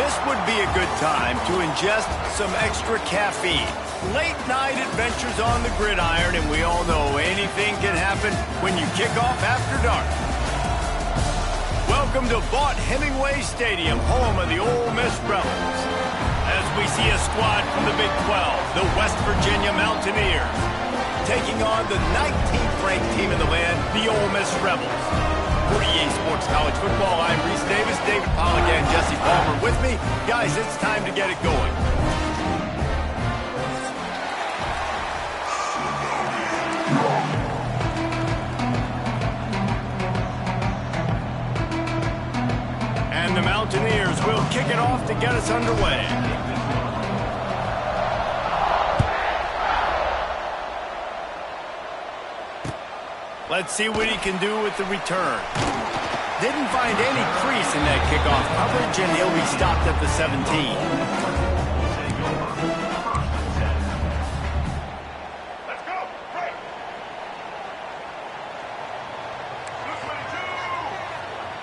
This would be a good time to ingest some extra caffeine. Late night adventures on the gridiron, and we all know anything can happen when you kick off after dark. Welcome to Vaught-Hemingway Stadium, home of the Ole Miss Rebels. As we see a squad from the Big 12, the West Virginia Mountaineers, taking on the 19th ranked team in the land, the Ole Miss Rebels. For EA Sports College Football, I'm Reese Davis, David Pollack, and Jesse Palmer with me. Guys, it's time to get it going. And the Mountaineers will kick it off to get us underway. Let's see what he can do with the return. Didn't find any crease in that kickoff coverage, and he'll be stopped at the 17. Let's go. Right.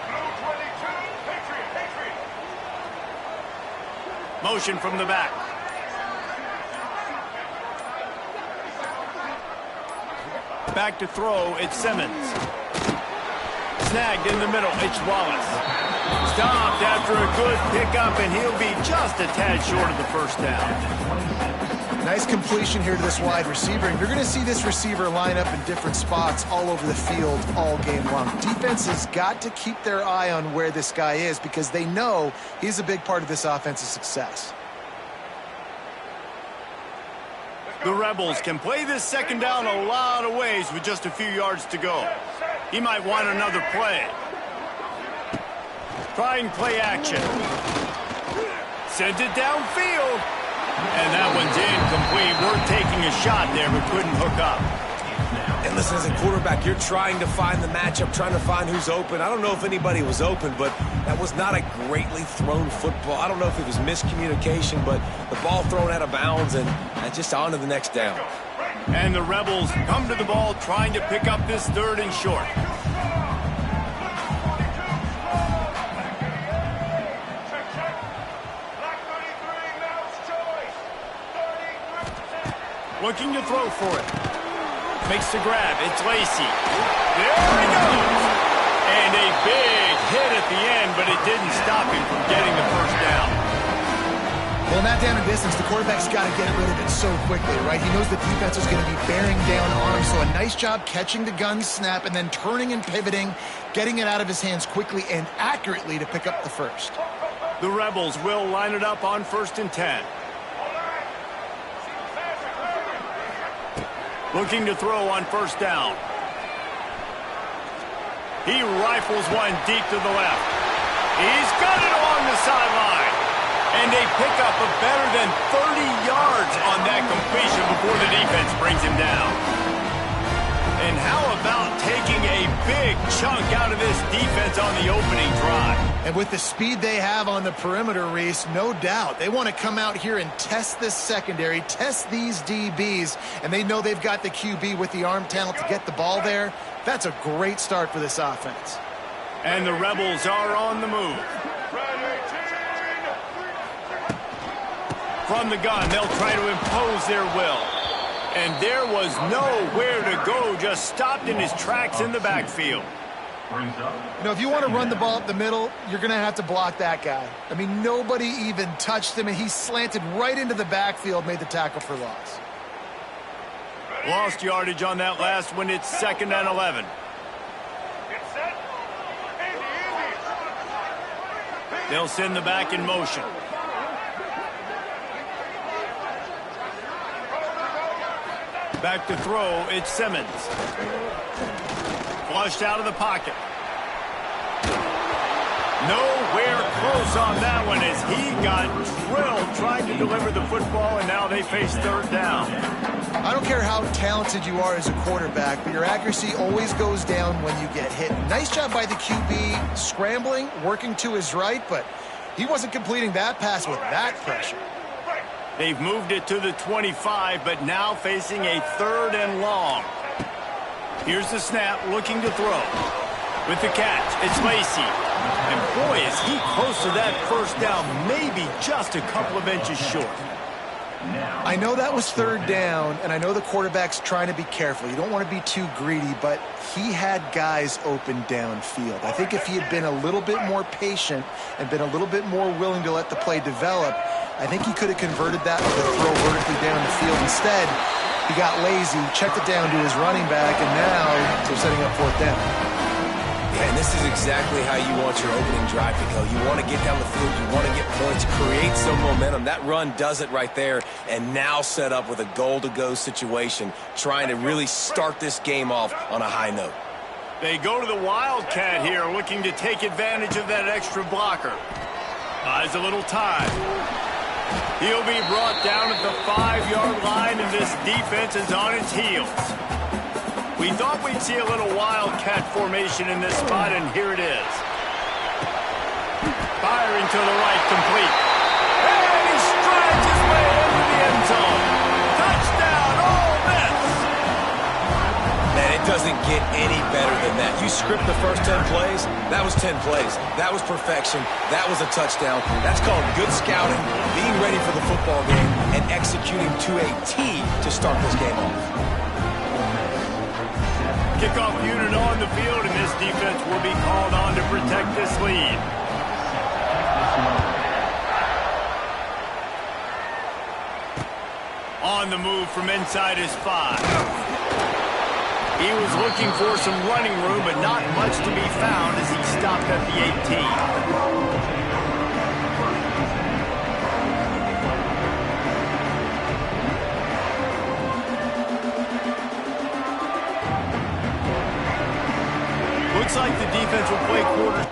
Blue 22, Patriot. Motion from the back. Back to throw, it's Simmons. Snagged in the middle, it's Wallace. Stopped after a good pickup, and he'll be just a tad short of the first down. Nice completion here to this wide receiver. And you're going to see this receiver line up in different spots all over the field all game long. Defense has got to keep their eye on where this guy is because they know he's a big part of this offense's success. The Rebels can play this second down a lot of ways with just a few yards to go. He might want another play. Trying play action. Sends it downfield. And that one's incomplete. We're taking a shot there, but couldn't hook up. And listen, as a quarterback, you're trying to find the matchup, trying to find who's open. I don't know if anybody was open, but that was not a greatly thrown football. I don't know if it was miscommunication, but the ball thrown out of bounds and just on to the next down. And the Rebels come to the ball trying to pick up this third and short. Looking to throw for it. Makes the grab. It's Lacey. There he goes. And a big hit at the end, but it didn't stop him from getting the first down. Well, in that down and distance, the quarterback's got to get rid of it so quickly, right? He knows the defense is going to be bearing down on him, so a nice job catching the gun snap and then turning and pivoting, getting it out of his hands quickly and accurately to pick up the first. The Rebels will line it up on 1st and 10. Looking to throw on 1st down. He rifles one deep to the left. He's got it along the sideline. And they pick up a better than 30 yards on that completion before the defense brings him down. And how about taking a big chunk out of this defense on the opening drive? And with the speed they have on the perimeter, Reese, no doubt, they want to come out here and test this secondary, test these DBs, and they know they've got the QB with the arm talent to get the ball there. That's a great start for this offense. And the Rebels are on the move. From the gun, they'll try to impose their will. And there was nowhere to go, just stopped in his tracks in the backfield. You know, if you want to run the ball up the middle, you're going to have to block that guy. I mean, nobody even touched him, and he slanted right into the backfield, made the tackle for loss. Lost yardage on that last one. It's 2nd and 11. They'll send the back in motion. Back to throw, it's Simmons. Flushed out of the pocket. Nowhere close on that one as he got drilled trying to deliver the football, and now they face 3rd down. I don't care how talented you are as a quarterback, but your accuracy always goes down when you get hit. Nice job by the QB scrambling, working to his right, but he wasn't completing that pass with that pressure. They've moved it to the 25, but now facing a 3rd and long. Here's the snap, looking to throw. With the catch, it's Lacey. And boy, is he close to that first down, maybe just a couple of inches short. I know that was third down, and I know the quarterback's trying to be careful. You don't want to be too greedy, but he had guys open downfield. I think if he had been a little bit more patient and been a little bit more willing to let the play develop, I think he could have converted that with a throw vertically down the field. Instead, he got lazy, checked it down to his running back, and now they're setting up fourth down. Yeah, and this is exactly how you want your opening drive to go. You want to get down the field. You want to get points, create some momentum. That run does it right there, and now set up with a goal-to-go situation, trying to really start this game off on a high note. They go to the Wildcat here, looking to take advantage of that extra blocker. Buys a little time. He'll be brought down at the 5-yard line, and this defense is on its heels. We thought we'd see a little Wildcat formation in this spot, and here it is. Firing to the right, complete. And he strides his way into the end zone. Touchdown, Ole Miss! Man, it doesn't get any better than that. You script the first 10 plays, that was 10 plays. That was perfection. That was a touchdown. That's called good scouting, being ready for the football game, and executing to a T to start this game off. Kickoff unit on the field, and this defense will be called on to protect this lead. On the move from inside his 5. He was looking for some running room, but not much to be found as he stopped at the 18. Looks like the defense will play quarter.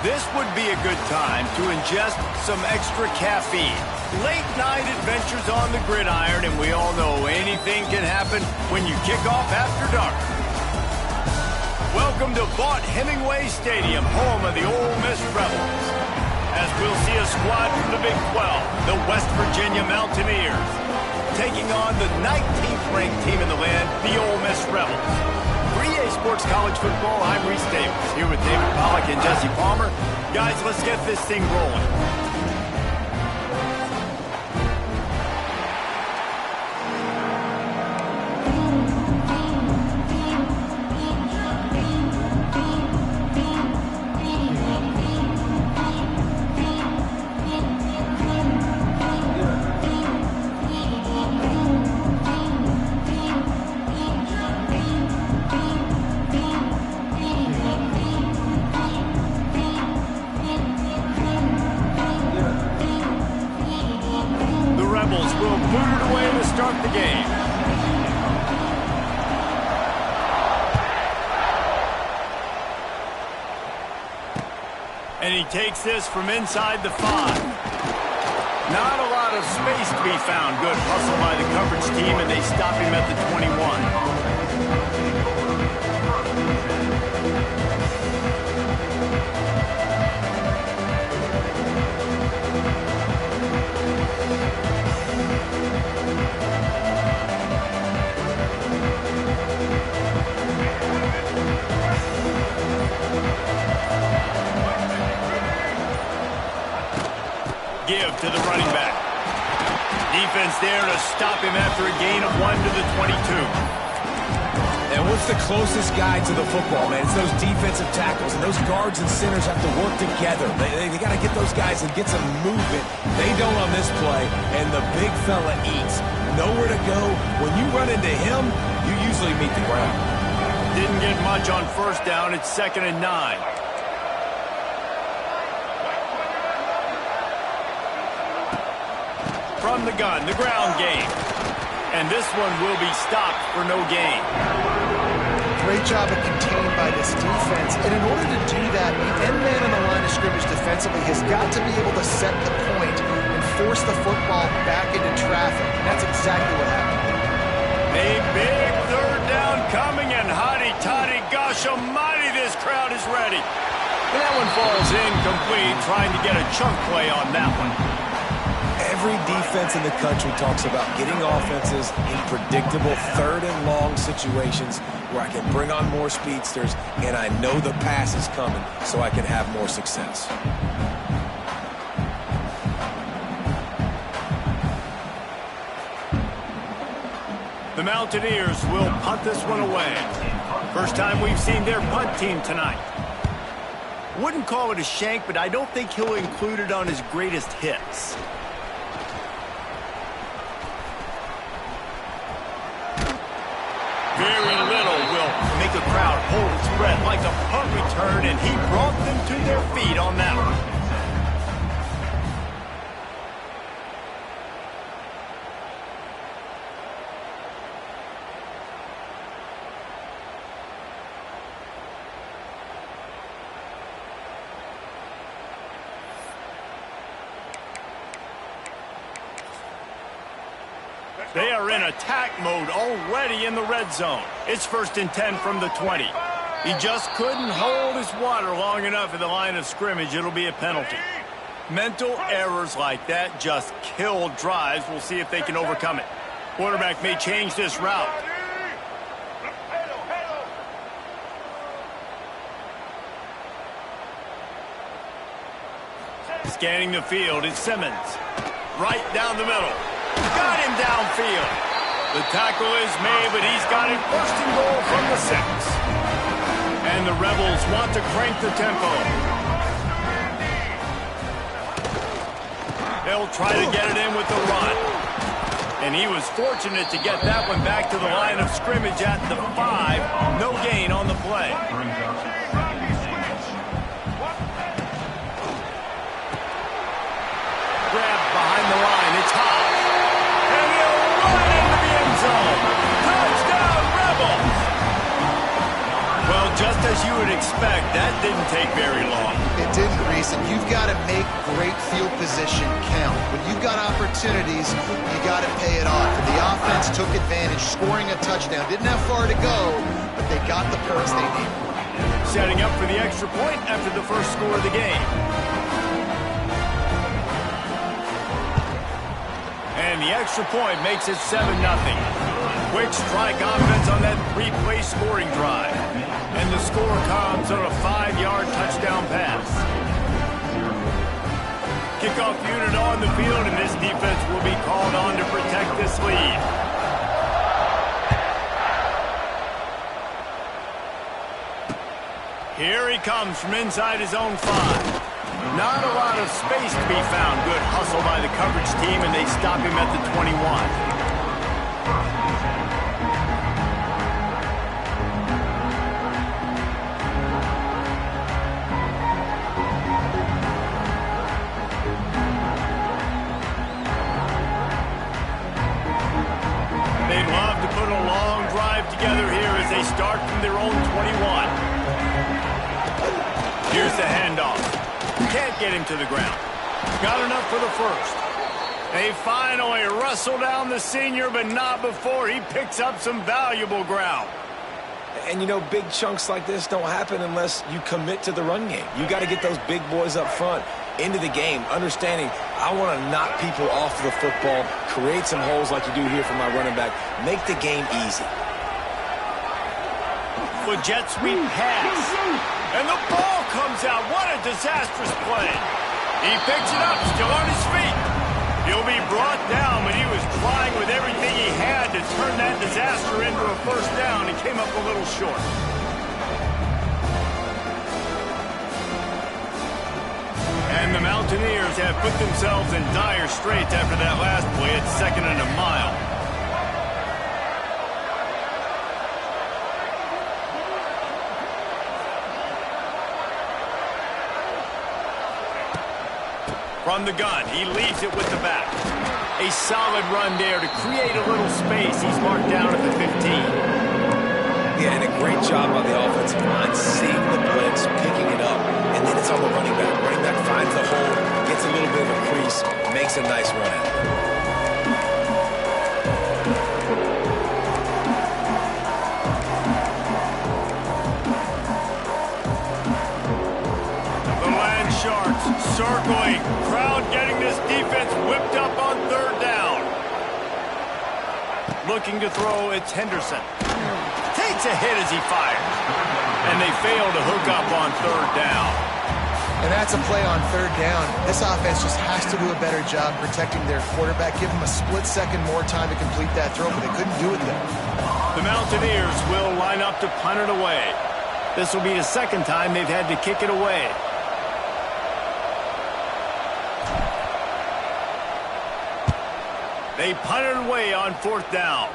This would be a good time to ingest some extra caffeine. Late night adventures on the gridiron, and we all know anything can happen when you kick off after dark. Welcome to Vaught-Hemingway Stadium, home of the Ole Miss Rebels. As we'll see a squad from the Big 12, the West Virginia Mountaineers, taking on the 19th ranked team in the land, the Ole Miss Rebels. For EA Sports College Football, I'm Reese Davis, here with David Pollack and Jesse Palmer. Guys, let's get this thing rolling. And he takes this from inside the 5. Not a lot of space to be found. Good hustle by the coverage team, and they stop him at the 21. Give to the running back. Defense there to stop him after a gain of 1 to the 22. And what's the closest guy to the football, man? It's those defensive tackles, and those guards and centers have to work together. They got to get those guys and get some movement. They don't on this play, and the big fella eats. Nowhere to go. When you run into him, you usually meet the ground. Didn't get much on first down. It's 2nd and 9. From the gun, the ground game. And this one will be stopped for no gain. Great job of contained by this defense. And in order to do that, the end man in the line of scrimmage defensively has got to be able to set the point and force the football back into traffic. And that's exactly what happened. A big third down coming, and hotty-toddy, gosh almighty, this crowd is ready. And that one falls incomplete, trying to get a chunk play on that one. Every defense in the country talks about getting offenses in predictable 3rd and long situations where I can bring on more speedsters and I know the pass is coming so I can have more success. The Mountaineers will punt this one away. First time we've seen their punt team tonight. Wouldn't call it a shank, but I don't think he'll include it on his greatest hits. Very little will make a crowd hold its breath like a punt return, and he brought them to their feet on that one. They are in attack mode already in the red zone. It's 1st and 10 from the 20. He just couldn't hold his water long enough at the line of scrimmage. It'll be a penalty. Mental errors like that just kill drives. We'll see if they can overcome it. Quarterback may change this route. Scanning the field, it's Simmons. Right down the middle. Got him downfield. The tackle is made, but he's got it 1st and goal from the 6. And the Rebels want to crank the tempo. They'll try to get it in with the run. And he was fortunate to get that one back to the line of scrimmage at the 5. No gain on the play. Grabbed behind the line. It's high. And he'll run into the end zone. Touchdown, Rebels! Well, just as you would expect, that didn't didn't take very long. It didn't, Reese, and you've got to make great field position count. When you've got opportunities, you got to pay it off. And the offense took advantage, scoring a touchdown. Didn't have far to go, but they got the points they needed. Setting up for the extra point after the first score of the game. And the extra point makes it 7-0. Quick strike offense on that 3-play scoring drive. And the score comes on a 5-yard touchdown pass. Kickoff unit on the field, and this defense will be called on to protect this lead. Here he comes from inside his own 5. Not a lot of space to be found. Good hustle by the coverage team, and they stop him at the 21. They'd love to put a long drive together here as they start from their own 21. Here's the handoff. Can't get him to the ground. Got enough for the first. They finally wrestle down the senior, but not before he picks up some valuable ground. And, you know, big chunks like this don't happen unless you commit to the run game. You got to get those big boys up front into the game, understanding I want to knock people off the football, create some holes like you do here for my running back, make the game easy. With jet sweep pass. And the ball comes out. What a disastrous play. He picks it up, still on his feet. He'll be brought down, but he was trying with everything he had to turn that disaster into a first down and came up a little short. And the Mountaineers have put themselves in dire straits after that last play at 2nd and a mile. From the gun, he leaves it with the back. A solid run there to create a little space. He's marked down at the 15. Yeah, and a great job by the offensive line, seeing the blitz, picking it up, and then it's on the running back. Running back finds the hole, gets a little bit of a crease, makes a nice run at it. Circling, crowd getting this defense whipped up on 3rd down. Looking to throw, it's Henderson. Takes a hit as he fires. And they fail to hook up on 3rd down. And that's a play on 3rd down. This offense just has to do a better job protecting their quarterback. Give them a split second more time to complete that throw, but they couldn't do it there. The Mountaineers will line up to punt it away. This will be the 2nd time they've had to kick it away. They punted away on 4th down.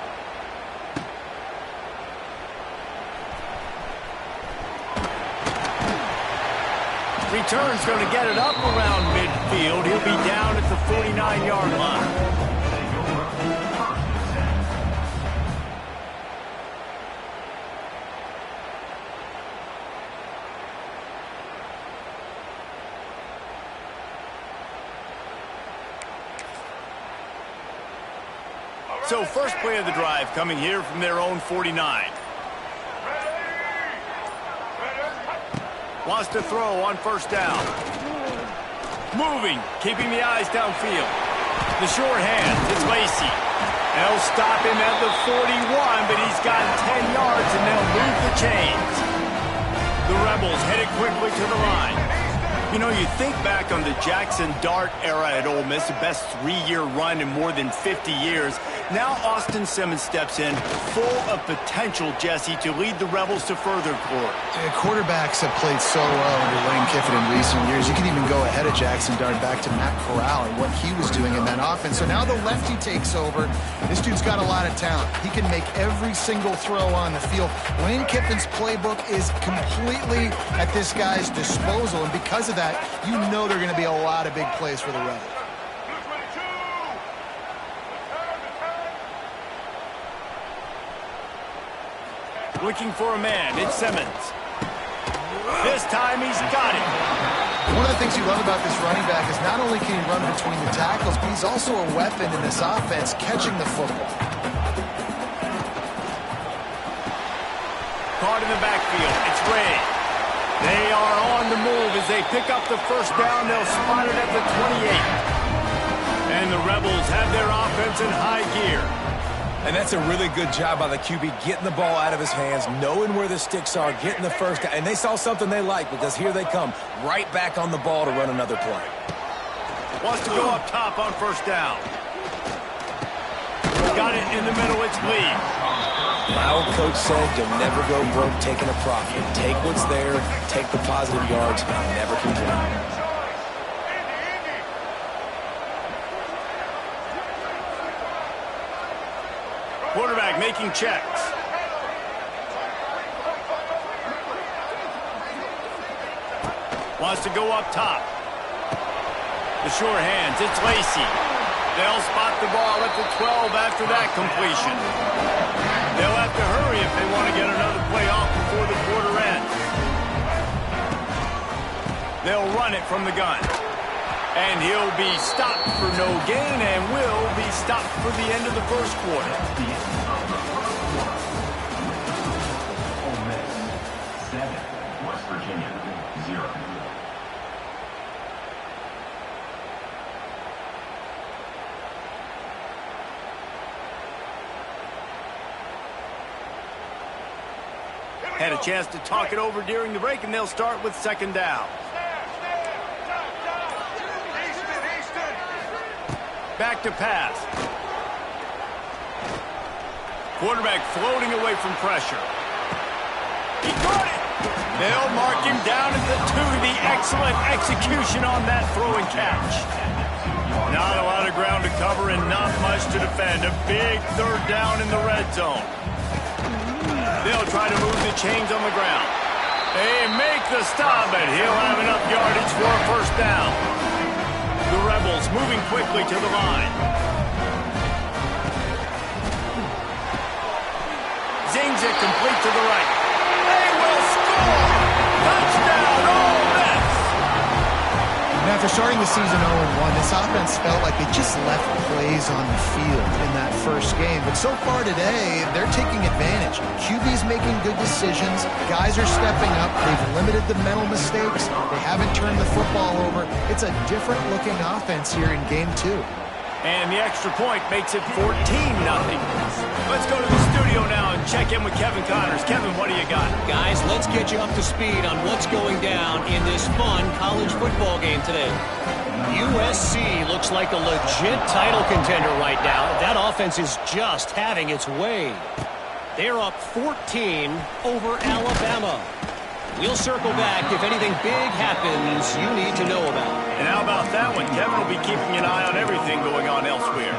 Return's going to get it up around midfield. He'll be down at the 49-yard line. So first play of the drive coming here from their own 49. Wants to throw on 1st down. Moving, keeping the eyes downfield. The short hands, it's Lacey. They'll stop him at the 41, but he's got 10 yards and they'll move the chains. The Rebels headed quickly to the line. You know, you think back on the Jackson Dart era at Ole Miss, the best 3-year run in more than 50 years. Now Austin Simmons steps in, full of potential, Jesse, to lead the Rebels to further glory. Quarterbacks have played so well under Lane Kiffin in recent years. You can even go ahead of Jackson Dart back to Matt Corral and what he was doing in that offense. So now the lefty takes over. This dude's got a lot of talent. He can make every single throw on the field. Lane Kiffin's playbook is completely at this guy's disposal, and because of that, you know there are going to be a lot of big plays for the Rebels. Looking for a man, it's Simmons. This time he's got it. One of the things you love about this running back is not only can he run between the tackles, but he's also a weapon in this offense catching the football. Caught in the backfield. It's Ray. They are on the move as they pick up the first down. They'll spot it at the 28. And the Rebels have their offense in high gear. And that's a really good job by the QB, getting the ball out of his hands, knowing where the sticks are, getting the first down. And they saw something they like, because here they come, right back on the ball to run another play. Wants to go up top on first down. Got it in the middle. It's Lee. My old coach said you'll never go broke taking a profit. Take what's there, take the positive yards, and never complain. Quarterback making checks. Wants to go up top. The sure hands. It's Lacey. They'll spot the ball at the 12 after that completion. They'll have to hurry if they want to get another play off before the quarter ends. They'll run it from the gun. And he'll be stopped for no gain and will be stopped for the end of the first quarter. Ole Miss 7, West Virginia 0. Had a chance to talk it over during the break, and they'll start with second down. Back to pass. Quarterback floating away from pressure. He caught it. They'll mark him down at the 2. The excellent execution on that throw and catch. Not a lot of ground to cover and not much to defend. A big third down in the red zone. They'll try to move the chains on the ground. They make the stop, and he'll have enough yardage for a first down. The Rebels moving quickly to the line. Zings it complete to the right. They will score! Touchdown, Ole Miss! And after starting the season 0-1, this offense felt like they just left plays on the field in that first game. But so far today, they're taking advantage. QB's making good decisions. Guys are stepping up. They've limited the mental mistakes. They haven't turned the football over. It's a different-looking offense here in Game 2. And the extra point makes it 14-0. Let's go to the studio now and check in with Kevin Connors. Kevin, what do you got? Guys, let's get you up to speed on what's going down in this fun college football game today. USC looks like a legit title contender right now. That offense is just having its way. They're up 14 over Alabama. We'll circle back if anything big happens you need to know about. And how about that one? Kevin will be keeping an eye on everything going on elsewhere.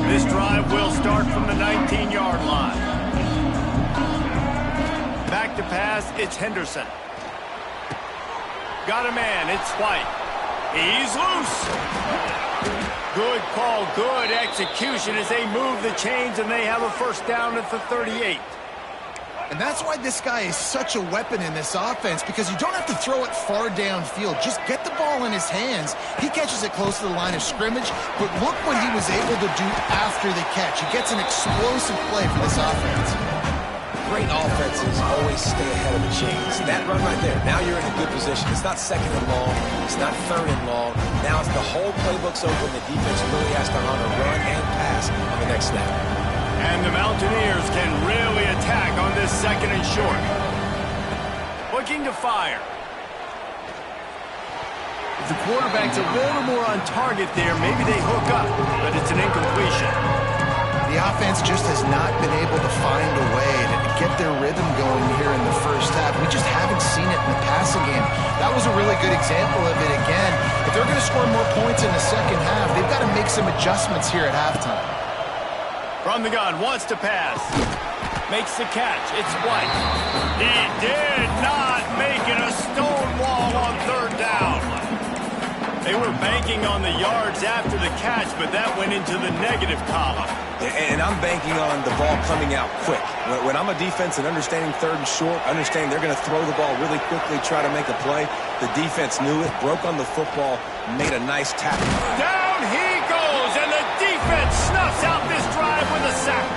This drive will start from the 19-yard line. Back to pass, it's Henderson. Got a man, it's White. He's loose. Good call, good execution as they move the chains and they have a first down at the 38. And that's why this guy is such a weapon in this offense, because you don't have to throw it far downfield. Just get the ball in his hands. He catches it close to the line of scrimmage, but look what he was able to do after the catch. He gets an explosive play for this offense. Great offenses always stay ahead of the chains. That run right there, now you're in a good position. It's not second and long. It's not third and long. Now it's the whole playbook's open. The defense really has to honor run and pass on the next snap. And the Mountaineers can really attack on this second and short. Looking to fire. If the quarterback's a little more on target there, maybe they hook up, but it's an incompletion. The offense just has not been able to find a way to get their rhythm going here in the first half. We just haven't seen it in the passing game. That was a really good example of it again. If they're going to score more points in the second half, they've got to make some adjustments here at halftime. From the gun, wants to pass. Makes the catch. It's White. He did not make it a stone wall on third down. They were banking on the yards after the catch, but that went into the negative column. And I'm banking on the ball coming out quick. When I'm a defense and understanding third and short, understanding they're going to throw the ball really quickly, try to make a play. The defense knew it, broke on the football, made a nice tackle. Down he goes, and the defense snuffs out this drive with a sack.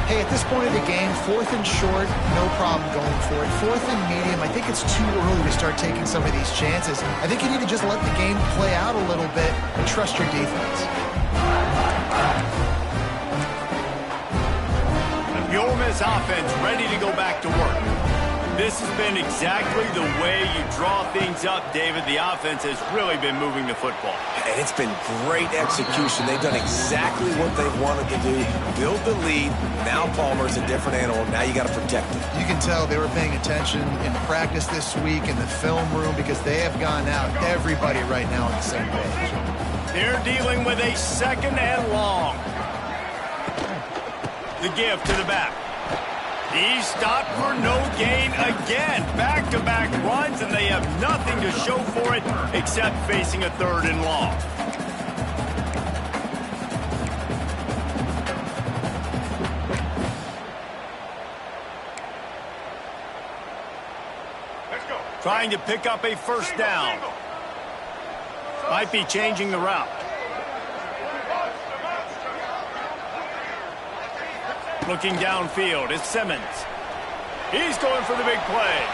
Hey, at this point of the game, 4th and short, no problem going for it. 4th and medium, I think it's too early to start taking some of these chances. I think you need to just let the game play out a little bit and trust your defense. The Ole Miss offense ready to go back to work. This has been exactly the way you draw things up, David. The offense has really been moving the football. And it's been great execution. They've done exactly what they wanted to do. Build the lead. Now Palmer's a different animal. Now you got to protect him. You can tell they were paying attention in practice this week in the film room because they have gone out, everybody right now on the same page. They're dealing with a 2nd and long. The give to the back. He stopped for no gain again. Back-to-back runs, and they have nothing to show for it except facing a 3rd and long. Let's go. Trying to pick up a 1st down. Might be changing the route. Looking downfield, it's Simmons. He's going for the big play.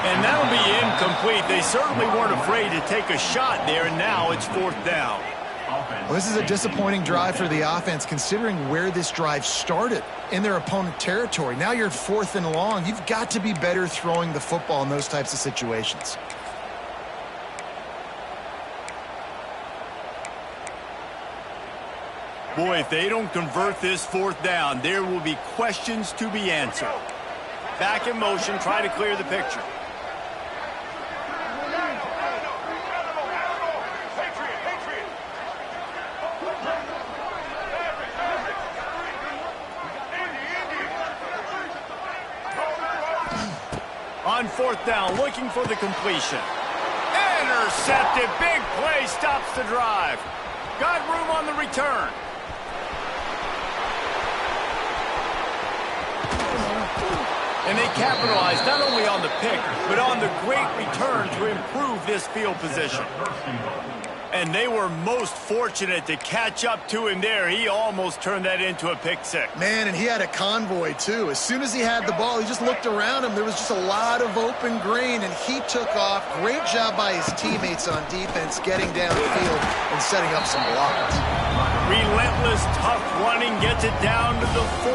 And that'll be incomplete. They certainly weren't afraid to take a shot there, and now it's 4th down. Well, this is a disappointing drive for the offense, considering where this drive started in their opponent territory. Now you're at 4th and long. You've got to be better throwing the football in those types of situations. Boy, if they don't convert this 4th down, there will be questions to be answered. Back in motion, try to clear the picture. On 4th down, looking for the completion. Intercepted, big play, stops the drive. Got room on the return. And they capitalized not only on the pick, but on the great return to improve this field position. And they were most fortunate to catch up to him there. He almost turned that into a pick six. Man, and he had a convoy, too. As soon as he had the ball, he just looked around him. There was just a lot of open green, and he took off. Great job by his teammates on defense, getting downfield and setting up some blocks. Relentless, tough running gets it down to the 4.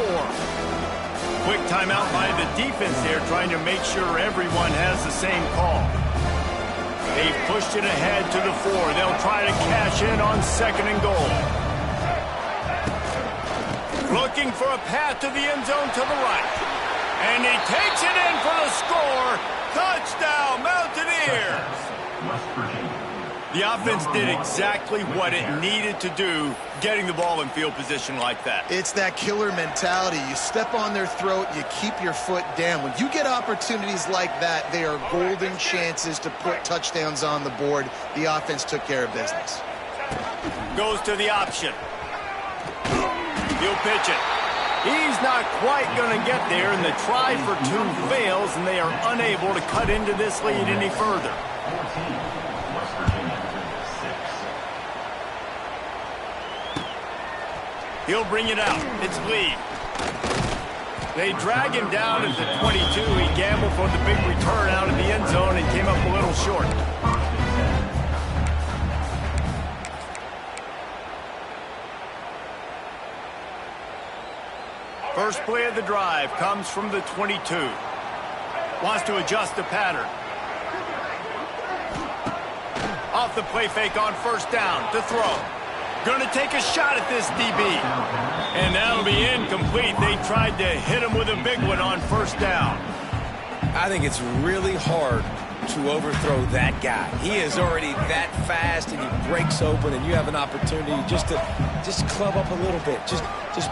Quick timeout by the defense there, trying to make sure everyone has the same call. They've pushed it ahead to the 4. They'll try to cash in on 2nd and goal. Looking for a path to the end zone to the right. And he takes it in for the score. Touchdown, Mountaineers! West Virginia. The offense did exactly what it needed to do, getting the ball in field position like that. It's that killer mentality. You step on their throat, you keep your foot down. When you get opportunities like that, they are golden chances to put touchdowns on the board. The offense took care of business. Goes to the option. He'll pitch it. He's not quite going to get there, and the try for 2 fails, and they are unable to cut into this lead any further. 14. West Virginia 6. He'll bring it out. It's Lee. They drag him down at the 22. He gambled for the big return out of the end zone and came up a little short. First play of the drive comes from the 22. Wants to adjust the pattern. Off the play fake on 1st down to throw. Going to take a shot at this DB. And that'll be incomplete. They tried to hit him with a big one on 1st down. I think it's really hard to overthrow that guy. He is already that fast, and he breaks open, and you have an opportunity just to club up a little bit. Just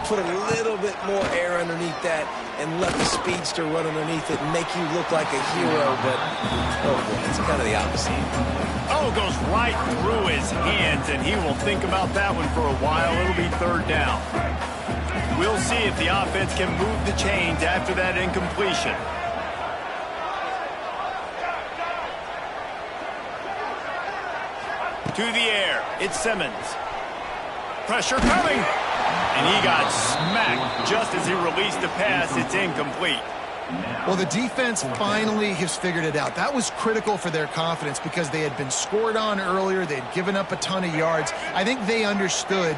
put a little bit more air underneath that and let the speedster run underneath it and make you look like a hero. But, oh boy, it's kind of the opposite. Oh, goes right through his hands, and he will think about that one for a while. It'll be third down. We'll see if the offense can move the chains after that incompletion. To the air, it's Simmons. Pressure coming, and he got smacked just as he released the pass. It's incomplete. Well, the defense finally has figured it out. That was critical for their confidence because they had been scored on earlier. They had given up a ton of yards. I think they understood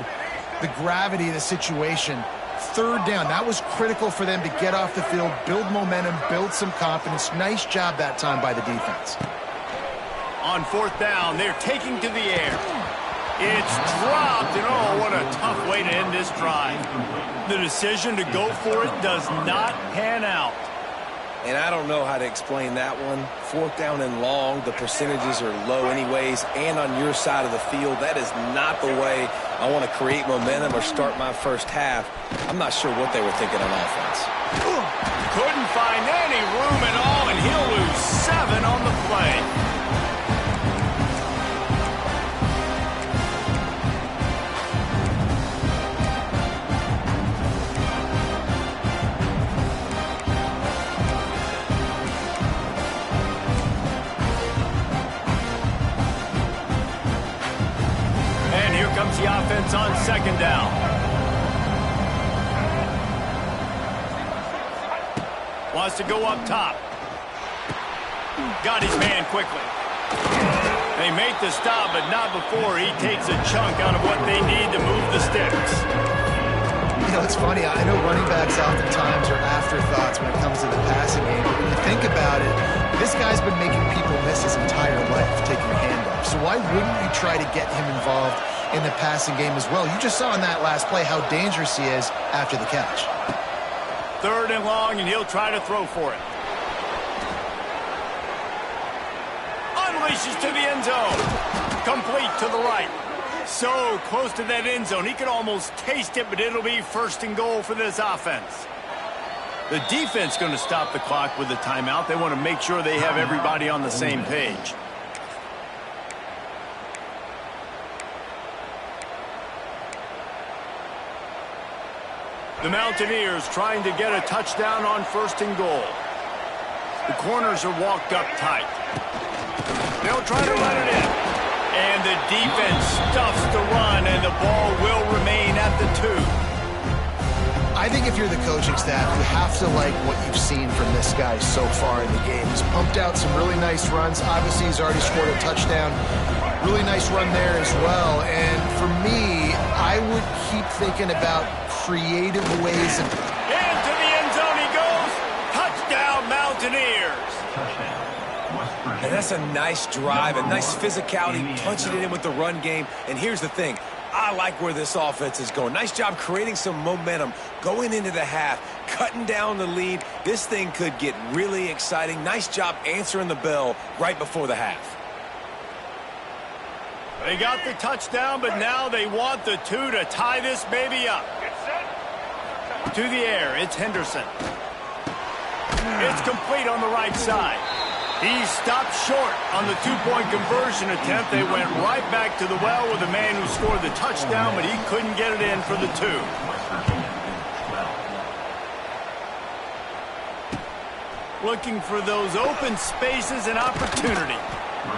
the gravity of the situation. Third down, that was critical for them to get off the field, build momentum, build some confidence. Nice job that time by the defense. On fourth down, they're taking to the air. It's dropped, and oh, what a tough way to end this drive. The decision to go for it does not pan out. And I don't know how to explain that one. Fourth down and long, the percentages are low anyways, and on your side of the field, that is not the way I want to create momentum or start my first half. I'm not sure what they were thinking on offense. Couldn't find any room at all, and he'll lose 7 on the play. Comes the offense on second down. Wants to go up top. Got his man quickly. They make the stop, but not before he takes a chunk out of what they need to move the sticks. You know, it's funny. I know running backs oftentimes are afterthoughts when it comes to the passing game. But when you think about it, this guy's been making people miss his entire life taking a handoff. So why wouldn't you try to get him involved in the passing game as well? You just saw in that last play how dangerous he is after the catch. Third and long, and he'll try to throw for it. Unleashes to the end zone. Complete to the right. So close to that end zone. He could almost taste it, but it'll be first and goal for this offense. The defense going to stop the clock with a timeout. They want to make sure they have everybody on the same page. The Mountaineers trying to get a touchdown on first and goal. The corners are walked up tight. They'll try to run it in. And the defense stuffs the run, and the ball will remain at the 2. I think if you're the coaching staff, you have to like what you've seen from this guy so far in the game. He's pumped out some really nice runs. Obviously, he's already scored a touchdown. Really nice run there as well. And for me, I would keep thinking about creative ways of... Into the end zone he goes. Touchdown, Mountaineers. And that's a nice drive, a nice physicality, punching it in with the run game. And here's the thing. I like where this offense is going. Nice job creating some momentum, going into the half, cutting down the lead. This thing could get really exciting. Nice job answering the bell right before the half. They got the touchdown, but now they want the 2 to tie this baby up. To the air, it's Henderson. It's complete on the right side. He stopped short on the 2-point conversion attempt. They went right back to the well with the man who scored the touchdown, but he couldn't get it in for the 2. Looking for those open spaces and opportunity.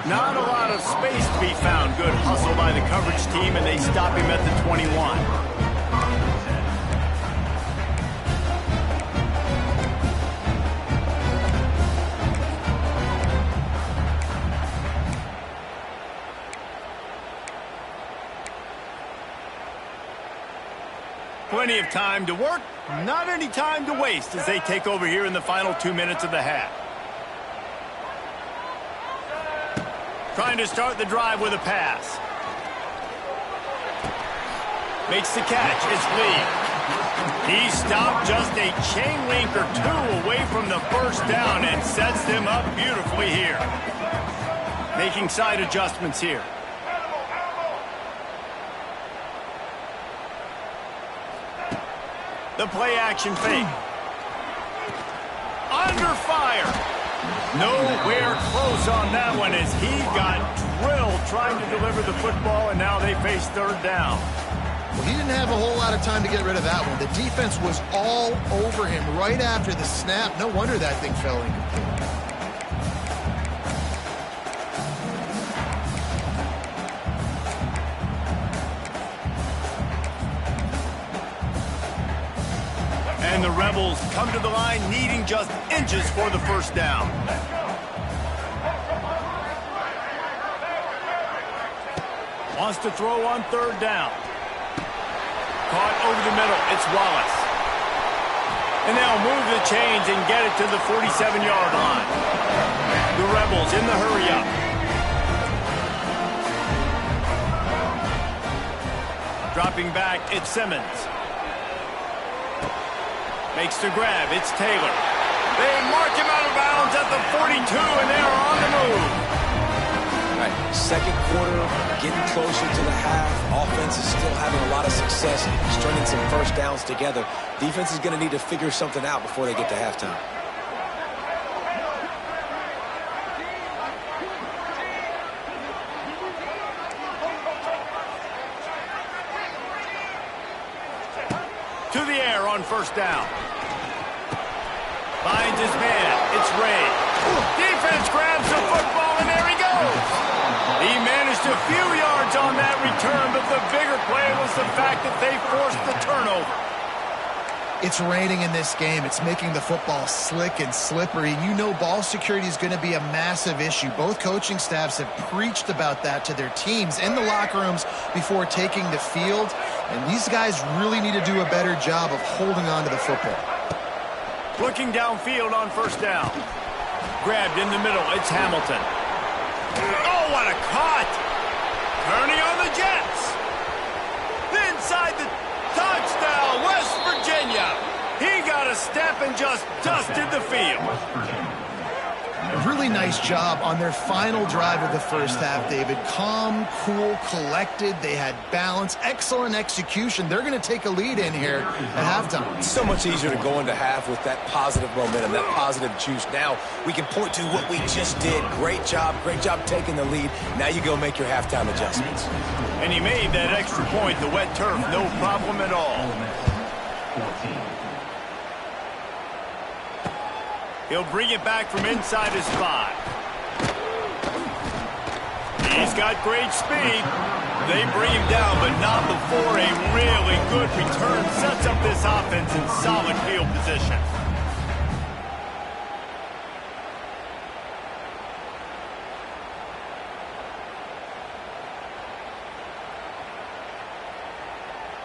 Not a lot of space to be found. Good hustle by the coverage team, and they stop him at the 21. Plenty of time to work, not any time to waste as they take over here in the final 2 minutes of the half. Trying to start the drive with a pass. Makes the catch. It's Lee. He stopped just a chain link or 2 away from the first down and sets them up beautifully here. Making side adjustments here. The play action fake. Under fire. Nowhere close on that one as he got drilled trying to deliver the football, and now they face third down. Well, he didn't have a whole lot of time to get rid of that one. The defense was all over him right after the snap. No wonder that thing fell incomplete. And the Rebels come to the line needing just inches for the first down. Wants to throw on third down. Caught over the middle. It's Wallace. And they'll move the chains and get it to the 47-yard line. The Rebels in the hurry-up. Dropping back, it's Simmons. Makes the grab. It's Taylor. They mark him out of bounds at the 42, and they are on the move. All right, second quarter, getting closer to the half. Offense is still having a lot of success stringing some first downs together. Defense is going to need to figure something out before they get to halftime. To the air on first down. Finds his man. It's Ray. Defense grabs the football, and there he goes. He managed a few yards on that return, but the bigger play was the fact that they forced the turnover. It's raining in this game. It's making the football slick and slippery. You know ball security is going to be a massive issue. Both coaching staffs have preached about that to their teams in the locker rooms before taking the field. And these guys really need to do a better job of holding on to the football. Looking downfield on first down. Grabbed in the middle. It's Hamilton. Oh, what a cut! Turning on the Jets. Inside the touchdown, West Virginia. He got a step and just dusted the field. A really nice job on their final drive of the first half, David. Calm, cool, collected. They had balance, excellent execution. They're going to take a lead in here at halftime. It's so much easier to go into half with that positive momentum, that positive juice. Now we can point to what we just did. Great job taking the lead. Now you go make your halftime adjustments. And he made that extra point, the wet turf, no problem at all. He'll bring it back from inside his 5. He's got great speed. They bring him down, but not before a really good return sets up this offense in solid field position.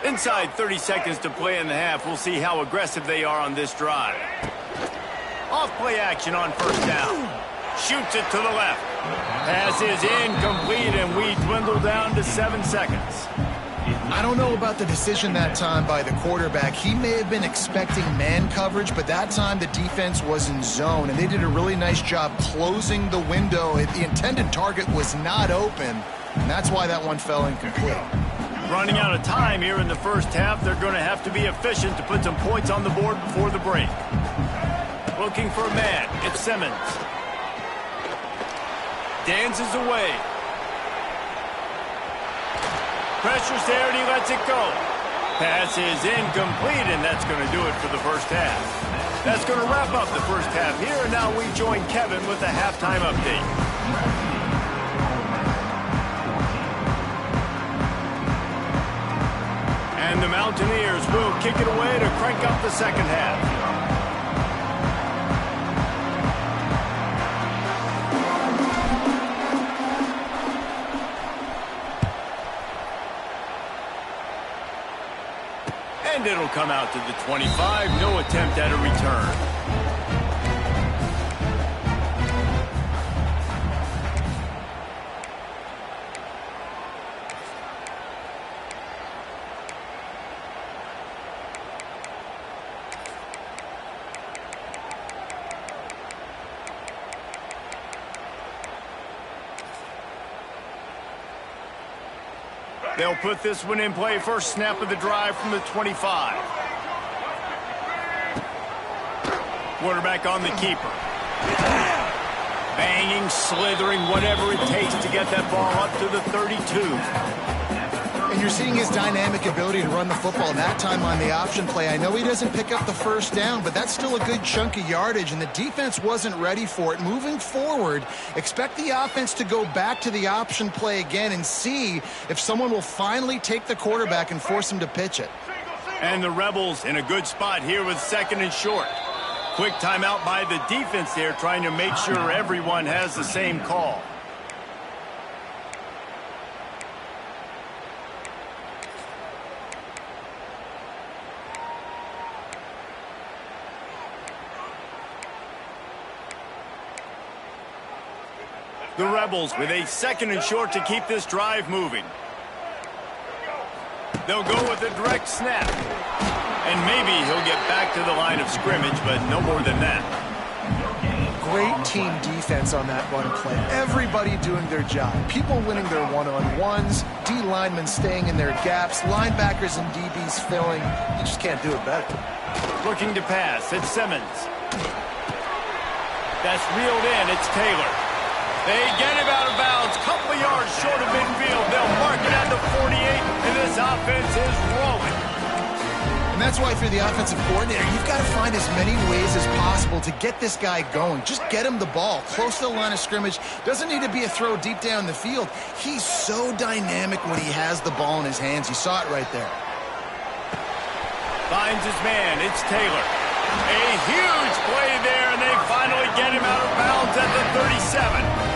Inside 30 seconds to play in the half. We'll see how aggressive they are on this drive. Off play action on first down. Shoots it to the left. Pass is incomplete, and we dwindle down to 7 seconds. I don't know about the decision that time by the quarterback. He may have been expecting man coverage, but that time the defense was in zone, and they did a really nice job closing the window. The intended target was not open, and that's why that one fell incomplete. Running out of time here in the first half. They're going to have to be efficient to put some points on the board before the break. Looking for a man. It's Simmons. Dances away. Pressure's there, and he lets it go. Pass is incomplete, and that's going to do it for the first half. That's going to wrap up the first half here, and now we join Kevin with a halftime update. And the Mountaineers will kick it away to crank up the second half. And it'll come out to the 25. No attempt at a return. They'll put this one in play. First snap of the drive from the 25. Quarterback on the keeper. Banging, slithering, whatever it takes to get that ball up to the 32. And you're seeing his dynamic ability to run the football. That time on the option play, I know he doesn't pick up the first down, but that's still a good chunk of yardage, and the defense wasn't ready for it. Moving forward, expect the offense to go back to the option play again and see if someone will finally take the quarterback and force him to pitch it. And the Rebels in a good spot here with second and short. Quick timeout by the defense there, trying to make sure everyone has the same call. The Rebels with a second and short to keep this drive moving. They'll go with a direct snap. And maybe he'll get back to the line of scrimmage, but no more than that. Great team defense on that run play. Everybody doing their job. People winning their one-on-ones, D linemen staying in their gaps, linebackers and DBs filling. You just can't do it better. Looking to pass. It's Simmons. That's reeled in. It's Taylor. They get him out of bounds. Couple of yards short of midfield. They'll mark it at the 48, and this offense is rolling. And that's why, if you're the offensive coordinator, you've got to find as many ways as possible to get this guy going. Just get him the ball close to the line of scrimmage. Doesn't need to be a throw deep down the field. He's so dynamic when he has the ball in his hands. You saw it right there. Finds his man. It's Taylor. A huge play there, and they finally get him out of bounds at the 37.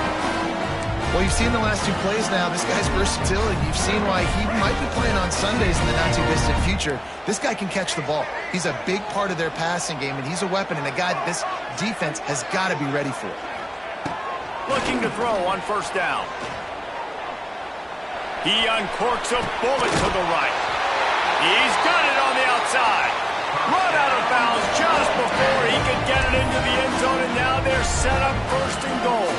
Well, you've seen the last two plays now. This guy's versatility. You've seen why he might be playing on Sundays in the not-too-distant future. This guy can catch the ball. He's a big part of their passing game, and he's a weapon and a guy that this defense has got to be ready for. Looking to throw on first down. He uncorks a bullet to the right. He's got it on the outside. Run out of bounds just before he could get it into the end zone, and now they're set up first and goal.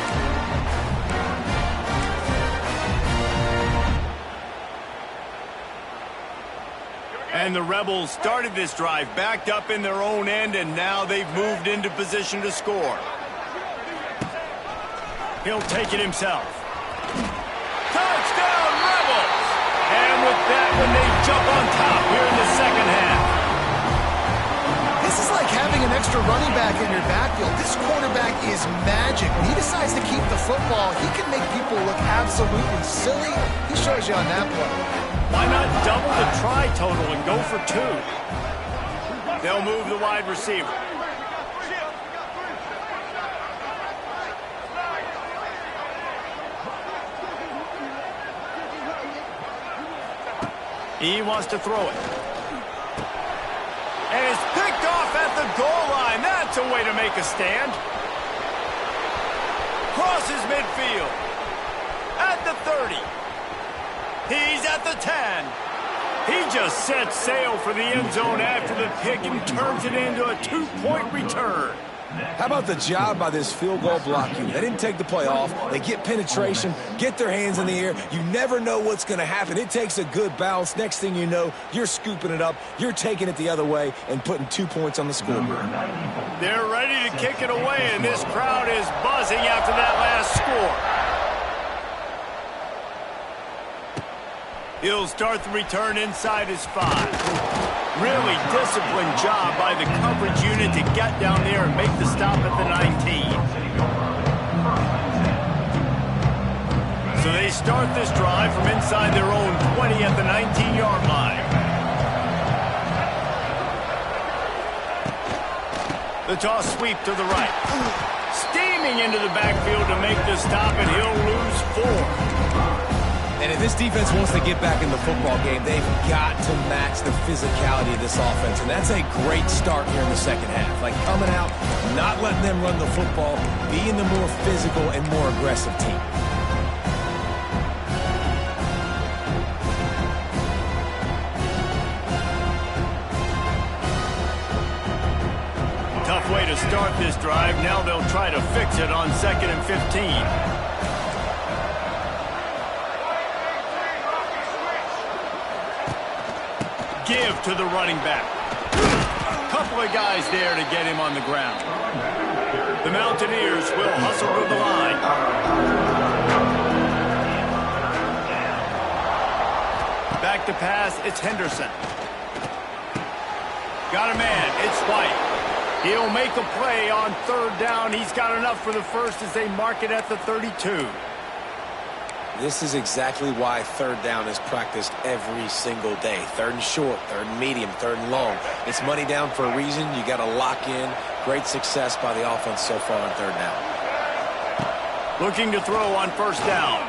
And the Rebels started this drive backed up in their own end, and now they've moved into position to score. He'll take it himself. Touchdown, Rebels! And with that one, they jump on top here in the second half. This is like having an extra running back in your backfield. This quarterback is magic. When he decides to keep the football, he can make people look absolutely silly. He shows you on that play. Why not double the try total and go for two? They'll move the wide receiver. He wants to throw it. And it's picked off at the goal line. That's a way to make a stand. Crosses midfield. At the 30. He's at the 10. He just set sail for the end zone after the pick and turns it into a 2-point return. How about the job by this field goal block unit? They didn't take the play off. They get penetration, get their hands in the air. You never know what's going to happen. It takes a good bounce. Next thing you know, you're scooping it up. You're taking it the other way and putting 2 points on the scoreboard. They're ready to kick it away, and this crowd is buzzing after that last score. He'll start the return inside his 5. Really disciplined job by the coverage unit to get down there and make the stop at the 19. So they start this drive from inside their own 20 at the 19-yard line. The toss sweep to the right. Steaming into the backfield to make the stop, and he'll lose 4. And if this defense wants to get back in the football game, they've got to match the physicality of this offense. And that's a great start here in the second half. Like coming out, not letting them run the football, being the more physical and more aggressive team. Tough way to start this drive. Now they'll try to fix it on 2nd and 15. give to the running back. Couple of guys there to get him on the ground. The Mountaineers will hustle to the line. Back to pass, it's Henderson. Got a man, it's White. He'll make a play on third down. He's got enough for the first as they mark it at the 32. This is exactly why third down is practiced every single day. Third and short, third and medium, third and long. It's money down for a reason. You got to lock in. Great success by the offense so far on third down. Looking to throw on first down.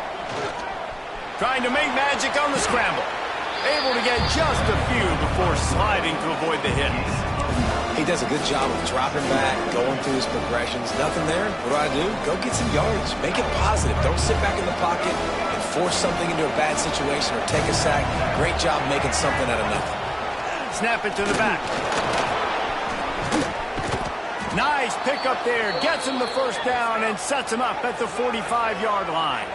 Trying to make magic on the scramble. Able to get just a few before sliding to avoid the hits. He does a good job of dropping back, going through his progressions. Nothing there. What do? Go get some yards. Make it positive. Don't sit back in the pocket and force something into a bad situation or take a sack. Great job making something out of nothing. Snap it to the back. Nice pickup there. Gets him the first down and sets him up at the 45-yard line.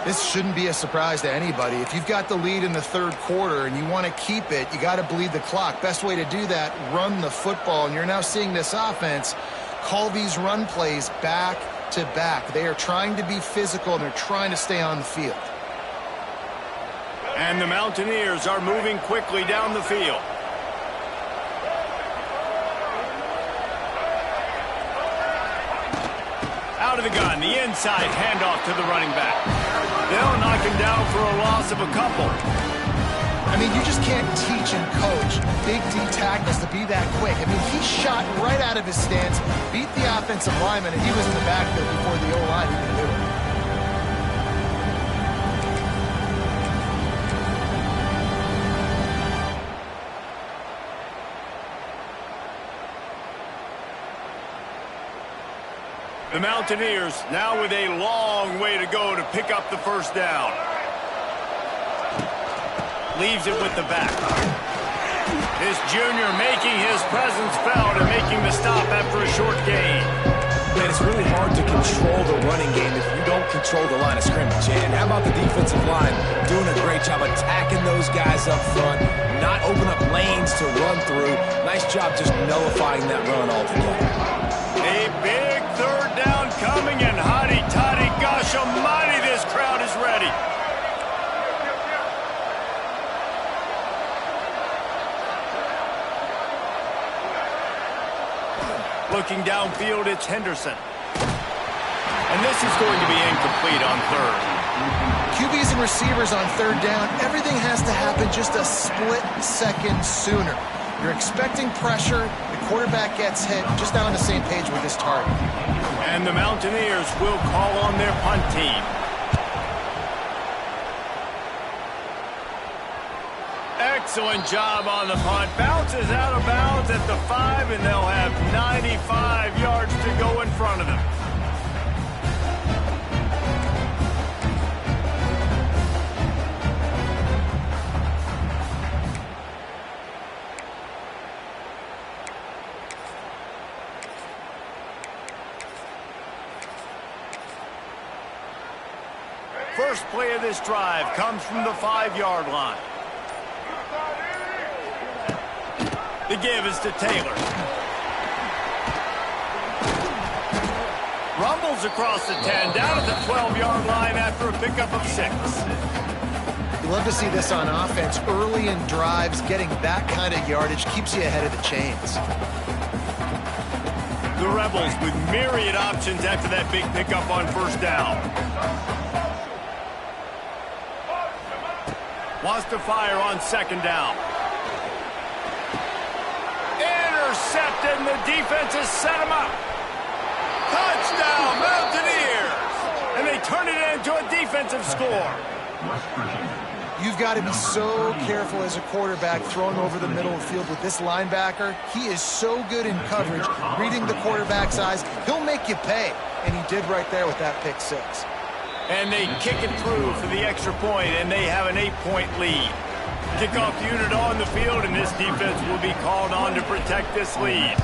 This shouldn't be a surprise to anybody. If you've got the lead in the third quarter and you want to keep it, you got to bleed the clock. Best way to do that, run the football. And you're now seeing this offense call these run plays back to back. They are trying to be physical and they're trying to stay on the field. And the Mountaineers are moving quickly down the field. Out of the gun, the inside handoff to the running back. They'll knock him down for a loss of a couple. I mean, you just can't teach and coach big D tackles to be that quick. I mean, he shot right out of his stance, beat the offensive lineman, and he was in the backfield before the O-line even knew it. The Mountaineers now with a long way to go to pick up the first down. Leaves it with the back. This junior making his presence felt and making the stop after a short gain. Man, it's really hard to control the running game if you don't control the line of scrimmage. And how about the defensive line doing a great job attacking those guys up front, not open up lanes to run through. Nice job just nullifying that run altogether. A big third down coming, and hotty-toddy, gosh almighty, this crowd is ready. Looking downfield, it's Henderson. And this is going to be incomplete on third. QBs and receivers on third down, everything has to happen just a split second sooner. You're expecting pressure, the quarterback gets hit, just not on the same page with his target. And the Mountaineers will call on their punt team. Excellent job on the punt. Bounces out of bounds at the 5, and they'll have 95 yards to go in front of them. First play of this drive comes from the 5-yard line. The give is to Taylor. Rumbles across the 10, down at the 12-yard line after a pickup of 6. You love to see this on offense. Early in drives, getting that kind of yardage keeps you ahead of the chains. The Rebels with myriad options after that big pickup on first down. Wants to fire on second down. Intercepted, and the defense has set him up. Touchdown, Mountaineers! And they turn it into a defensive score. You've got to be so careful as a quarterback throwing over the middle of the field with this linebacker. He is so good in coverage, reading the quarterback's eyes. He'll make you pay, and he did right there with that pick 6. And they kick it through for the extra point, and they have an 8-point lead. Kickoff unit on the field, and this defense will be called on to protect this lead.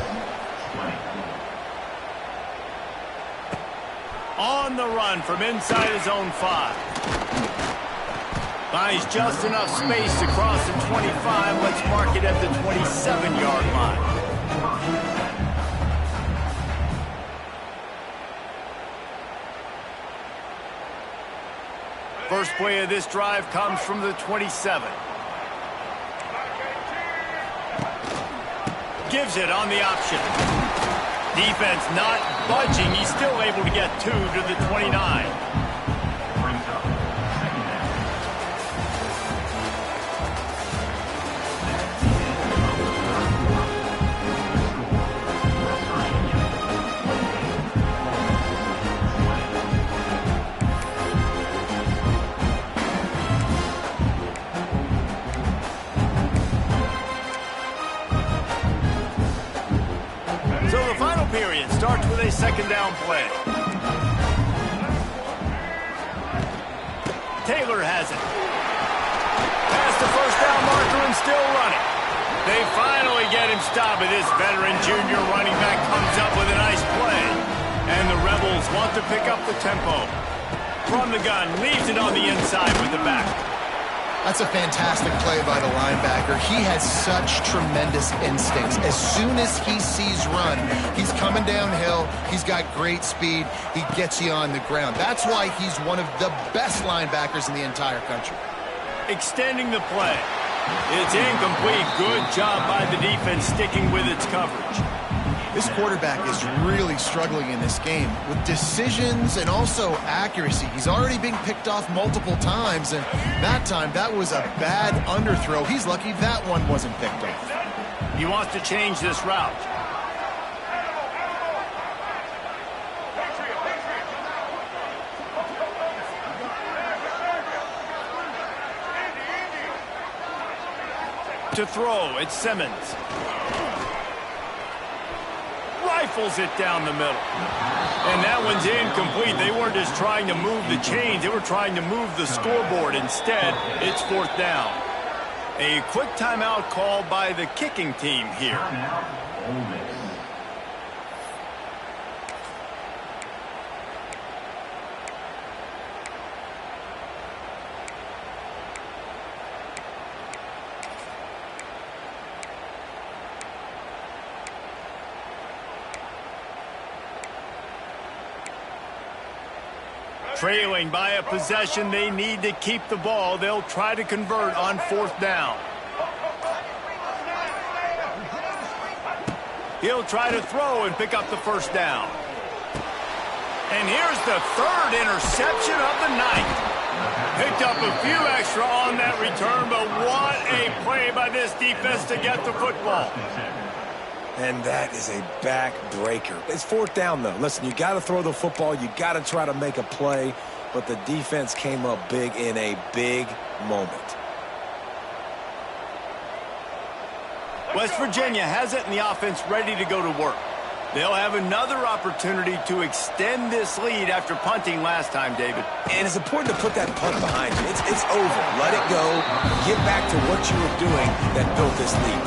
On the run from inside his own 5. Finds just enough space to cross the 25. Let's mark it at the 27-yard line. First play of this drive comes from the 27. Gives it on the option. Defense not budging. He's still able to get 2 to the 29. So the final period starts with a second down play. Taylor has it. Past the first down marker and still running. They finally get him stopped, but this veteran junior running back comes up with a nice play. And the Rebels want to pick up the tempo. From the gun, leaves it on the inside with the back. That's a fantastic play by the linebacker. He has such tremendous instincts. As soon as he sees run, he's coming downhill. He's got great speed. He gets you on the ground. That's why he's one of the best linebackers in the entire country. Extending the play. It's incomplete. Good job by the defense sticking with its coverage. This quarterback is really struggling in this game with decisions and also accuracy. He's already being picked off multiple times, and that time that was a bad underthrow. He's lucky that one wasn't picked off. He wants to change this route. To throw, it's Simmons. Rifles it down the middle. And that one's incomplete. They weren't just trying to move the chains. They were trying to move the scoreboard. Instead, it's fourth down. A quick timeout called by the kicking team here. Ole Miss. Trailing by a possession, they need to keep the ball. They'll try to convert on fourth down. He'll try to throw and pick up the first down. And here's the third interception of the night. Picked up a few extra on that return, but what a play by this defense to get the football. And that is a backbreaker. It's fourth down, though. Listen, you got to throw the football. You got to try to make a play. But the defense came up big in a big moment. West Virginia has it, and the offense ready to go to work. They'll have another opportunity to extend this lead after punting last time, David. And it's important to put that punt behind you. It's over. Let it go. Get back to what you were doing that built this lead.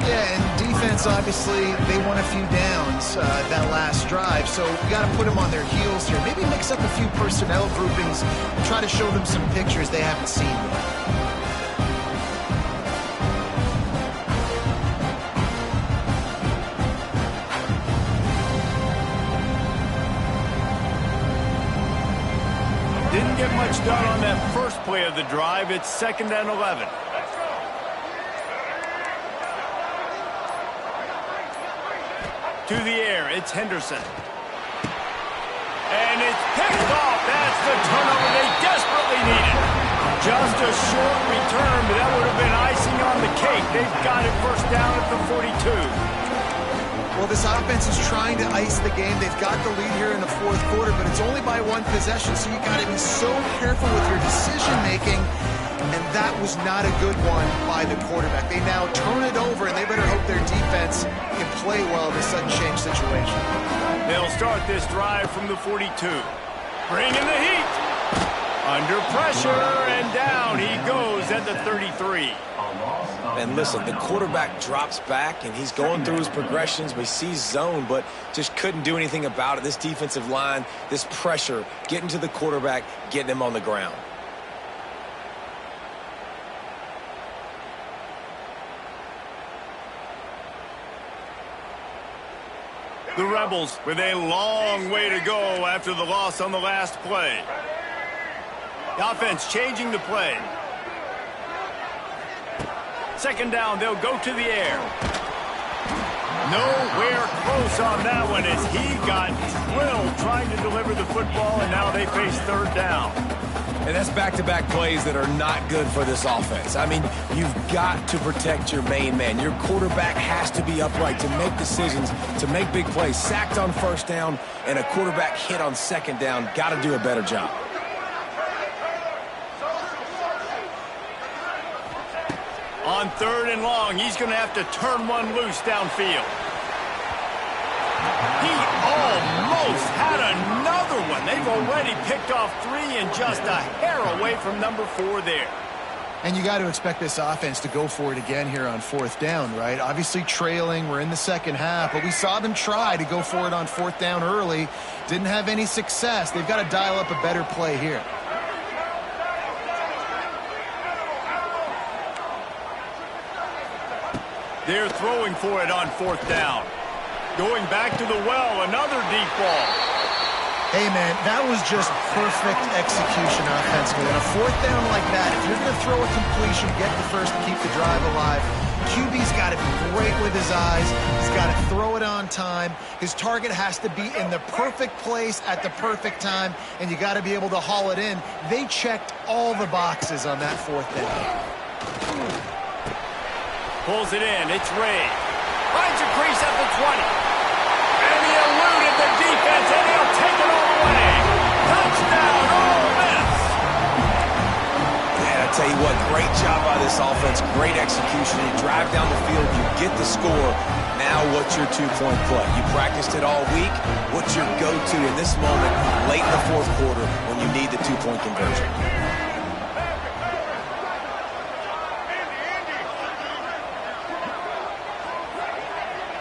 Yeah, and defense, obviously, they won a few downs that last drive, so we got to put them on their heels here. Maybe mix up a few personnel groupings and try to show them some pictures they haven't seen yet. Didn't get much done on that first play of the drive. It's 2nd and 11. To the air, it's Henderson. And it's picked off. That's the turnover they desperately needed. Just a short return, but that would have been icing on the cake. They've got it first down at the 42. Well, this offense is trying to ice the game. They've got the lead here in the fourth quarter, but it's only by one possession, so you got to be so careful with your decision-making, and that was not a good one by the quarterback. They now turn it over, and they better hope their defense can play well in this sudden change situation. They'll start this drive from the 42. Bringing the heat. Under pressure, and down he goes at the 33. And listen, the quarterback drops back, and he's going through his progressions. We see zone, but just couldn't do anything about it. This defensive line, this pressure, getting to the quarterback, getting him on the ground. The Rebels with a long way to go after the loss on the last play. The offense changing the play. Second down, they'll go to the air. Nowhere close on that one as he got drilled trying to deliver the football, and now they face third down. And that's back-to-back plays that are not good for this offense. I mean, you've got to protect your main man. Your quarterback has to be upright to make decisions, to make big plays. Sacked on first down and a quarterback hit on second down. Got to do a better job. On third and long, he's going to have to turn one loose downfield. He almost had another one. They've already picked off 3 and just a hair away from number 4 there. And you got to expect this offense to go for it again here on fourth down, right? Obviously trailing, we're in the second half, but we saw them try to go for it on fourth down early. Didn't have any success. They've got to dial up a better play here. They're throwing for it on fourth down. Going back to the well, another deep ball. Hey, man, that was just perfect execution offensively. On a fourth down like that, if you're going to throw a completion, get the first to keep the drive alive. QB's got to be great with his eyes. He's got to throw it on time. His target has to be in the perfect place at the perfect time, and you got to be able to haul it in. They checked all the boxes on that fourth down. Pulls it in. It's Ray. Finds a crease at the 20. And he eluded the defense, and he'll take it all the way. Touchdown, Ole Miss. Man, I tell you what, great job by this offense. Great execution. You drive down the field, you get the score. Now what's your two-point play? You practiced it all week. What's your go-to in this moment late in the fourth quarter when you need the two-point conversion?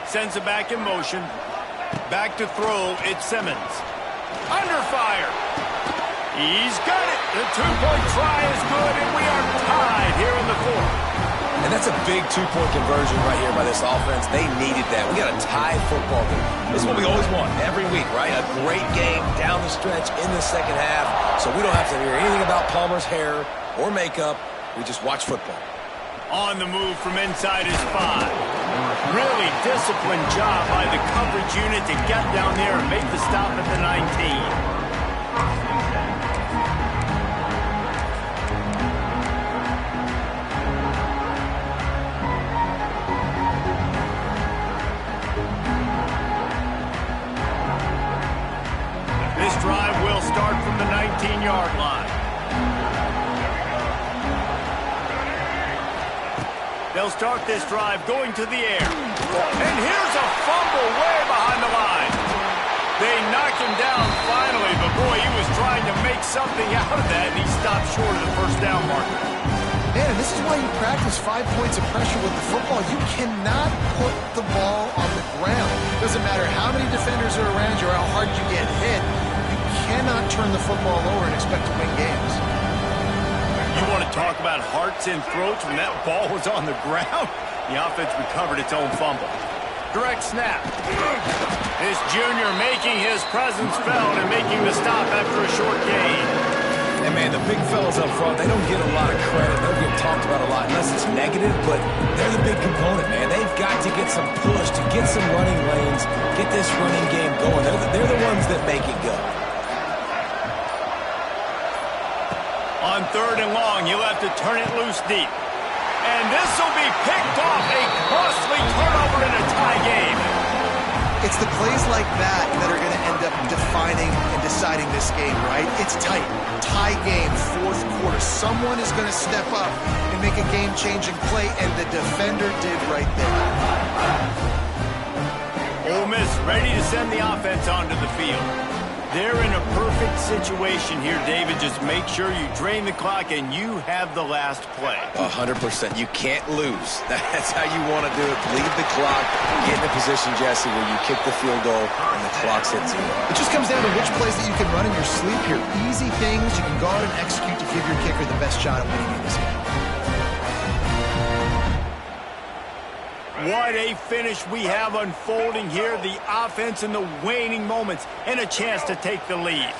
Sends it back in motion. Back to throw. It's Simmons. Under fire. He's got it. The two-point try is good, and we are tied here in the fourth. And that's a big two-point conversion right here by this offense. They needed that. We got a tied football game. This is what we always want every week, right? A great game down the stretch in the second half, so we don't have to hear anything about Palmer's hair or makeup. We just watch football. On the move from inside his 5. Really disciplined job by the coverage unit to get down there and make the stop at the 19. This drive will start from the 19-yard line. They'll start this drive going to the air. And here's a fumble way behind the line. They knock him down finally, but boy, he was trying to make something out of that, and he stopped short of the first down marker. Man, and this is why you practice 5 points of pressure with the football. You cannot put the ball on the ground. Doesn't matter how many defenders are around you or how hard you get hit. You cannot turn the football over and expect to win games. You want to talk about hearts and throats when that ball was on the ground? The offense recovered its own fumble. Direct snap. This junior making his presence felt and making the stop after a short gain. And, man, the big fellas up front, they don't get a lot of credit. They don't get talked about a lot unless it's negative, but they're the big component, man. They've got to get some push, to get some running lanes, get this running game going. They're the ones that make it go. On third and long, he'll have to turn it loose deep. And this will be picked off, a costly turnover in a tie game. It's the plays like that that are going to end up defining and deciding this game, right? It's tight. Tie game, fourth quarter. Someone is going to step up and make a game-changing play, and the defender did right there. Ole Miss ready to send the offense onto the field. They're in a perfect situation here, David. Just make sure you drain the clock and you have the last play. 100%. You can't lose. That's how you want to do it. Leave the clock. Get in a position, Jesse, where you kick the field goal and the clock's at 0. It just comes down to which plays that you can run in your sleep here. Easy things you can go out and execute to give your kicker the best shot at winning in this game. What a finish we have unfolding here. The offense in the waning moments and a chance to take the lead.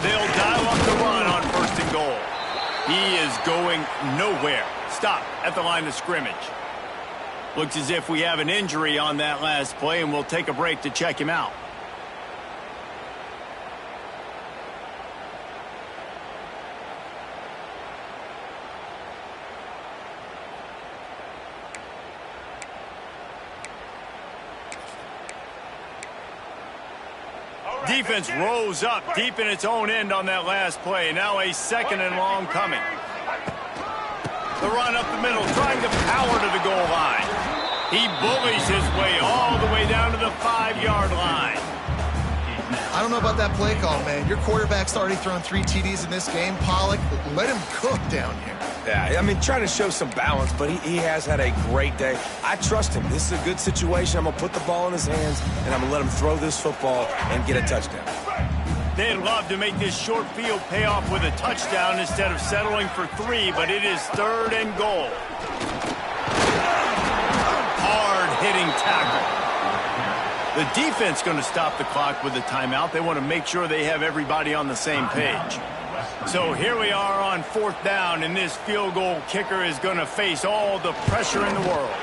They'll dial up the run on 1st and goal. He is going nowhere. Stop at the line of scrimmage. Looks as if we have an injury on that last play, and we'll take a break to check him out. Defense rose up deep in its own end on that last play. Now a 2nd and long coming. The run up the middle, trying to power to the goal line. He bullies his way all the way down to the 5-yard line. I don't know about that play call, man. Your quarterback's already thrown 3 TDs in this game. Pollock, let him cook down here. Yeah, I mean, trying to show some balance, but he has had a great day. I trust him. This is a good situation. I'm going to put the ball in his hands, and I'm going to let him throw this football and get a touchdown. They'd love to make this short field pay off with a touchdown instead of settling for 3, but it is 3rd and goal. Hard-hitting tackle. The defense going to stop the clock with a timeout. They want to make sure they have everybody on the same page. So here we are on 4th down, and this field goal kicker is going to face all the pressure in the world.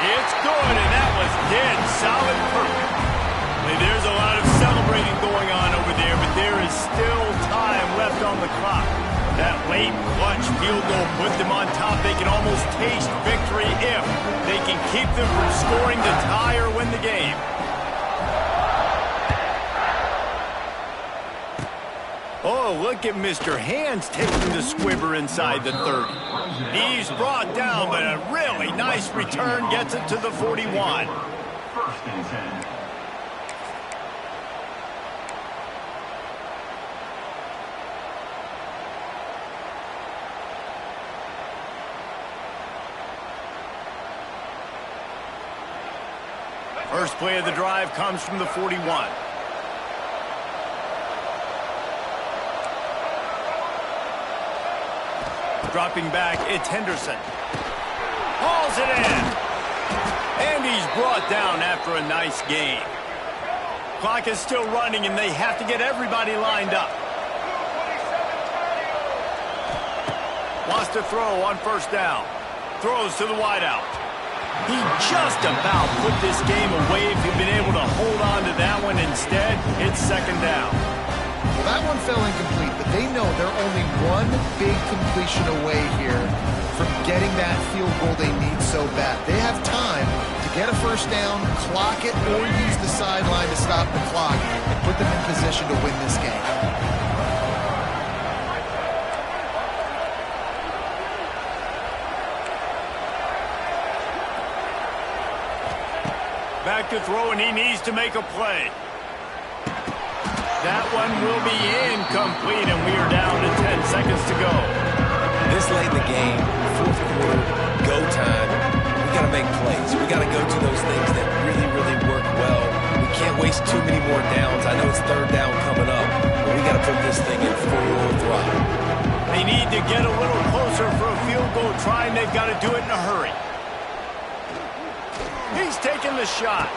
It's good, and that was dead solid perfect. There's a lot of celebrating going on over there, but there is still time left on the clock. That late clutch field goal put them on top. They can almost taste victory if they can keep them from scoring to tie or win the game. Oh, look at Mr. Hands taking the squibber inside the 30. He's brought down, but a really nice return gets it to the 41. 1st and 10. First play of the drive comes from the 41. Dropping back, it's Henderson. Hauls it in. And he's brought down after a nice gain. Clock is still running, and they have to get everybody lined up. Wants to throw on 1st down. Throws to the wideout. He just about put this game away if he'd been able to hold on to that one. Instead, it's 2nd down. Well, that one fell incomplete, but they know they're only one big completion away here from getting that field goal they need so bad. They have time to get a 1st down, clock it, or use the sideline to stop the clock and put them in position to win this game. Back to throw, and he needs to make a play. That one will be incomplete, and we are down to 10 seconds to go. This late in the game, 4th quarter, go time, we got to make plays. We got to go to those things that really, really work well. We can't waste too many more downs. I know it's 3rd down coming up, but we got to put this thing in full throttle. They need to get a little closer for a field goal try, and they've got to do it in a hurry. He's taking the shot.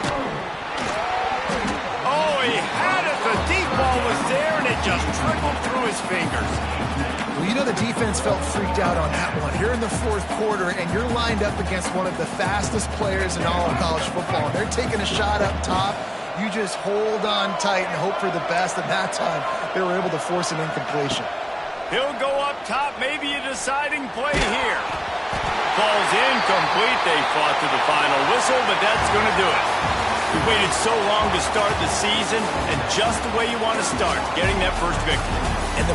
Oh, he had it. The deep ball was there, and it just trickled through his fingers. Well, you know the defense felt freaked out on that one. You're in the 4th quarter, and you're lined up against one of the fastest players in all of college football. They're taking a shot up top. You just hold on tight and hope for the best, and that time they were able to force an incompletion. He'll go up top, maybe a deciding play here. Ball's incomplete. They fought to the final whistle, but that's going to do it. We waited so long to start the season, and just the way you want to start, getting that first victory.